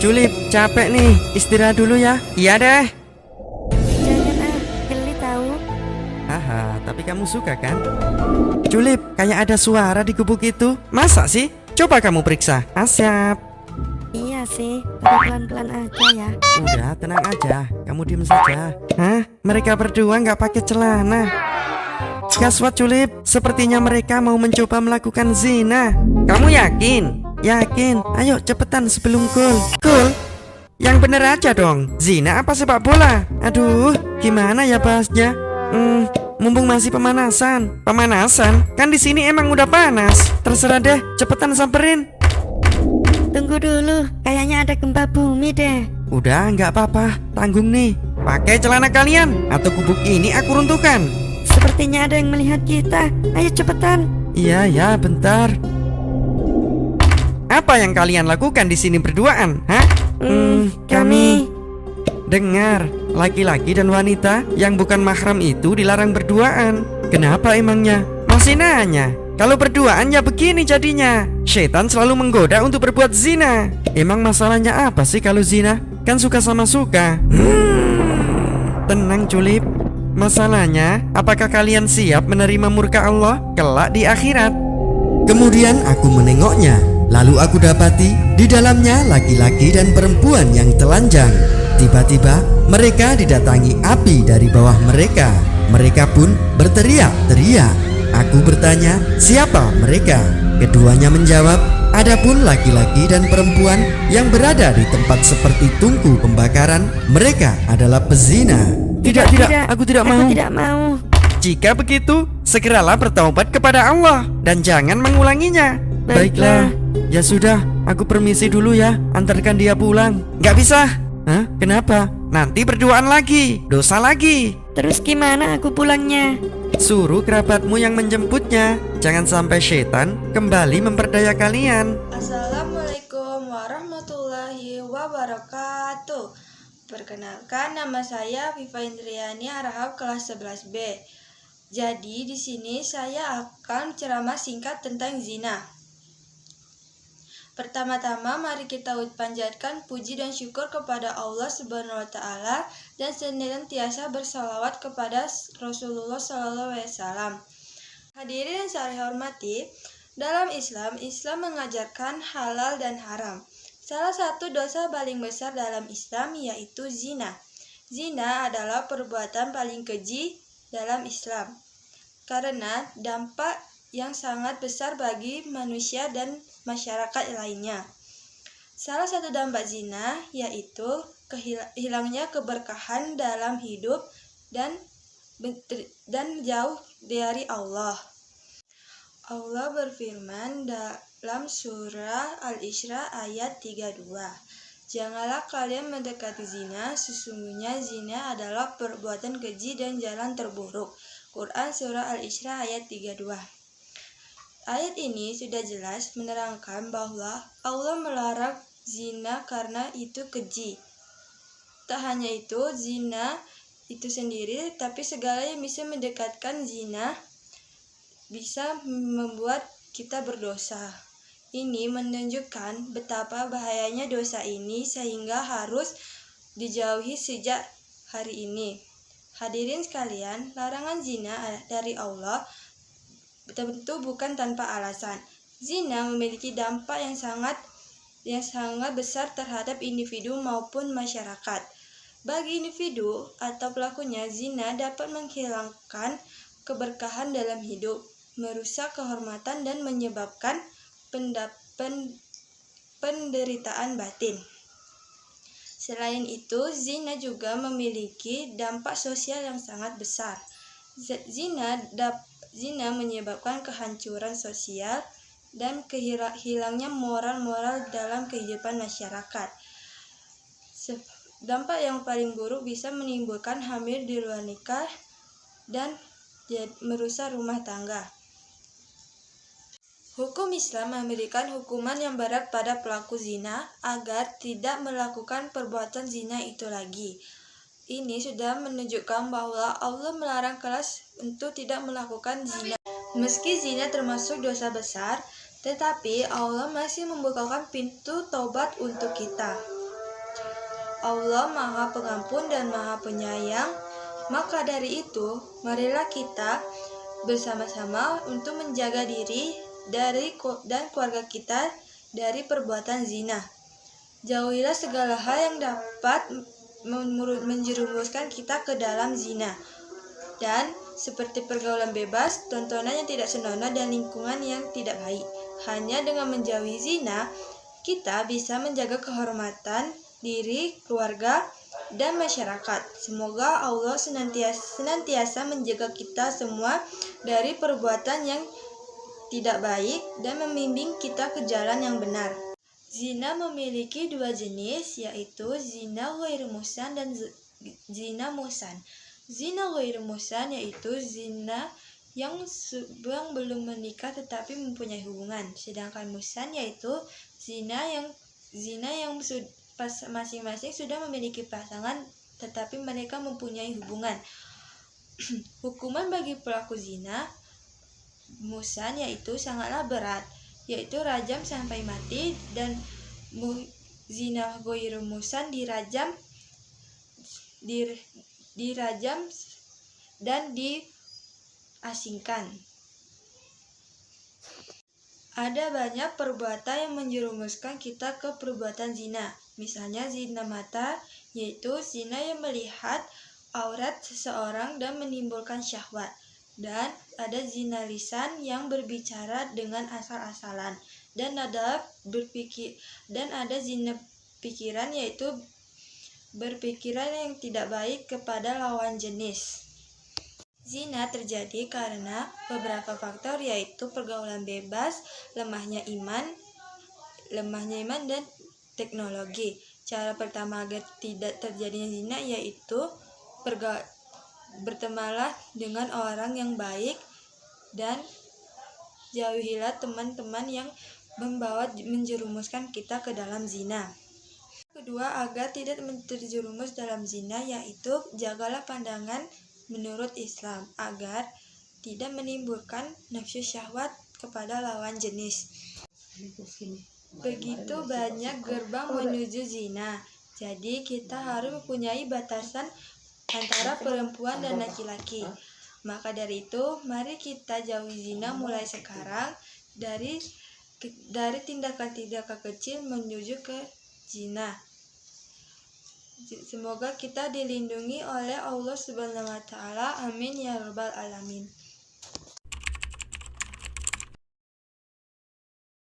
Julip, capek nih, istirahat dulu ya. Iya deh. Jangan geli tahu. Haha, tapi kamu suka kan? Julip, kayak ada suara di gubuk itu. Masa sih? Coba kamu periksa. Asyap. Iya sih, tapi pelan-pelan aja ya. Udah, tenang aja. Kamu diem saja. Hah? Mereka berdua nggak pakai celana. Gaswat Julip, sepertinya mereka mau mencoba melakukan zina. Kamu yakin? Yakin. Ayo cepetan sebelum gol. Gol? Yang bener aja dong. Zina apa sepak bola? Aduh, gimana ya bahasnya? Mumpung masih pemanasan. Pemanasan? Kan di sini emang udah panas. Terserah deh, cepetan samperin. Tunggu dulu, kayaknya ada gempa bumi deh. Udah, nggak apa-apa. Tanggung nih. Pakai celana kalian atau gubuk ini aku runtuhkan. Sepertinya ada yang melihat kita. Ayo cepetan. Iya, ya, bentar. Apa yang kalian lakukan di sini berduaan? Hah? Kami Dengar, laki-laki dan wanita yang bukan mahram itu dilarang berduaan. Kenapa emangnya? Masih nanya. Kalau berduaan ya begini jadinya. Setan selalu menggoda untuk berbuat zina. Emang masalahnya apa sih kalau zina? Kan suka sama suka. Tenang Julip. Masalahnya, apakah kalian siap menerima murka Allah kelak di akhirat? Kemudian aku menengoknya. Lalu aku dapati di dalamnya laki-laki dan perempuan yang telanjang. Tiba-tiba mereka didatangi api dari bawah mereka. Mereka pun berteriak-teriak. Aku bertanya, siapa mereka? Keduanya menjawab, adapun laki-laki dan perempuan yang berada di tempat seperti tungku pembakaran, mereka adalah pezina. Tidak, aku tidak mau. Aku tidak mau. Jika begitu, segeralah bertaubat kepada Allah dan jangan mengulanginya. Baiklah. Ya sudah, aku permisi dulu ya. Antarkan dia pulang. Nggak bisa. Hah? Kenapa? Nanti berduaan lagi. Dosa lagi. Terus gimana aku pulangnya? Suruh kerabatmu yang menjemputnya. Jangan sampai setan kembali memperdaya kalian. Assalamualaikum warahmatullahi wabarakatuh. Perkenalkan, nama saya Viva Indriani Arahab kelas 11B. Jadi di sini saya akan ceramah singkat tentang zina. Pertama-tama mari kita panjatkan puji dan syukur kepada Allah Subhanahu wa taala dan senantiasa bersalawat kepada Rasulullah SAW. Hadirin yang saya hormati, dalam Islam mengajarkan halal dan haram. Salah satu dosa paling besar dalam Islam yaitu zina. Zina adalah perbuatan paling keji dalam Islam karena dampak yang sangat besar bagi manusia dan masyarakat lainnya. Salah satu dampak zina yaitu hilangnya keberkahan dalam hidup dan jauh dari Allah. Allah berfirman dalam surah Al-Isra ayat 32. Janganlah kalian mendekati zina, sesungguhnya zina adalah perbuatan keji dan jalan terburuk. Quran surah Al-Isra ayat 32. Ayat ini sudah jelas menerangkan bahwa Allah melarang zina karena itu keji. Tak hanya itu, zina itu sendiri, tapi segala yang bisa mendekatkan zina bisa membuat kita berdosa. Ini menunjukkan betapa bahayanya dosa ini sehingga harus dijauhi sejak hari ini. Hadirin sekalian, larangan zina dari Allah tentu bukan tanpa alasan. Zina memiliki dampak yang sangat besar terhadap individu maupun masyarakat. Bagi individu atau pelakunya, zina dapat menghilangkan keberkahan dalam hidup, merusak kehormatan dan menyebabkan penderitaan batin. Selain itu, zina juga memiliki dampak sosial yang sangat besar. Zina menyebabkan kehancuran sosial dan hilangnya moral dalam kehidupan masyarakat. Dampak yang paling buruk bisa menimbulkan hamil di luar nikah dan merusak rumah tangga. Hukum Islam memberikan hukuman yang berat pada pelaku zina agar tidak melakukan perbuatan zina itu lagi. Ini sudah menunjukkan bahwa Allah melarang keras untuk tidak melakukan zina. Meski zina termasuk dosa besar, tetapi Allah masih membukakan pintu taubat untuk kita. Allah Maha Pengampun dan Maha Penyayang. Maka dari itu, marilah kita bersama-sama untuk menjaga diri dan keluarga kita dari perbuatan zina. Jauhilah segala hal yang dapat menjerumuskan kita ke dalam zina. Dan seperti pergaulan bebas, tontonan yang tidak senonoh dan lingkungan yang tidak baik. Hanya dengan menjauhi zina, kita bisa menjaga kehormatan diri, keluarga, dan masyarakat. Semoga Allah senantiasa menjaga kita semua dari perbuatan yang tidak baik dan membimbing kita ke jalan yang benar. Zina memiliki dua jenis, yaitu zina ghairu muhsan dan zina muhsan. Zina ghairu muhsan yaitu zina yang belum menikah tetapi mempunyai hubungan, sedangkan muhsan yaitu zina yang masing-masing sudah memiliki pasangan tetapi mereka mempunyai hubungan. Hukuman bagi pelaku zina muhsan yaitu sangatlah berat, yaitu rajam sampai mati, dan zina ghairu muhsan dirajam dan diasingkan. Ada banyak perbuatan yang menjerumuskan kita ke perbuatan zina. Misalnya zina mata, yaitu zina yang melihat aurat seseorang dan menimbulkan syahwat. Dan ada zina lisan yang berbicara dengan asal-asalan. Dan ada zina pikiran, yaitu berpikiran yang tidak baik kepada lawan jenis. Zina terjadi karena beberapa faktor, yaitu pergaulan bebas, lemahnya iman dan teknologi. Cara pertama agar tidak terjadinya zina yaitu bertemanlah dengan orang yang baik dan jauhilah teman-teman yang menjerumuskan kita ke dalam zina. Kedua, agar tidak terjerumus dalam zina yaitu jagalah pandangan menurut Islam agar tidak menimbulkan nafsu syahwat kepada lawan jenis. Begitu banyak gerbang menuju zina, jadi kita harus mempunyai batasan antara perempuan dan laki-laki. Maka dari itu, mari kita jauhi zina mulai sekarang, dari tindakan-tindakan kecil menuju ke zina. Semoga kita dilindungi oleh Allah Subhanahu wa taala. Amin ya rabbal alamin.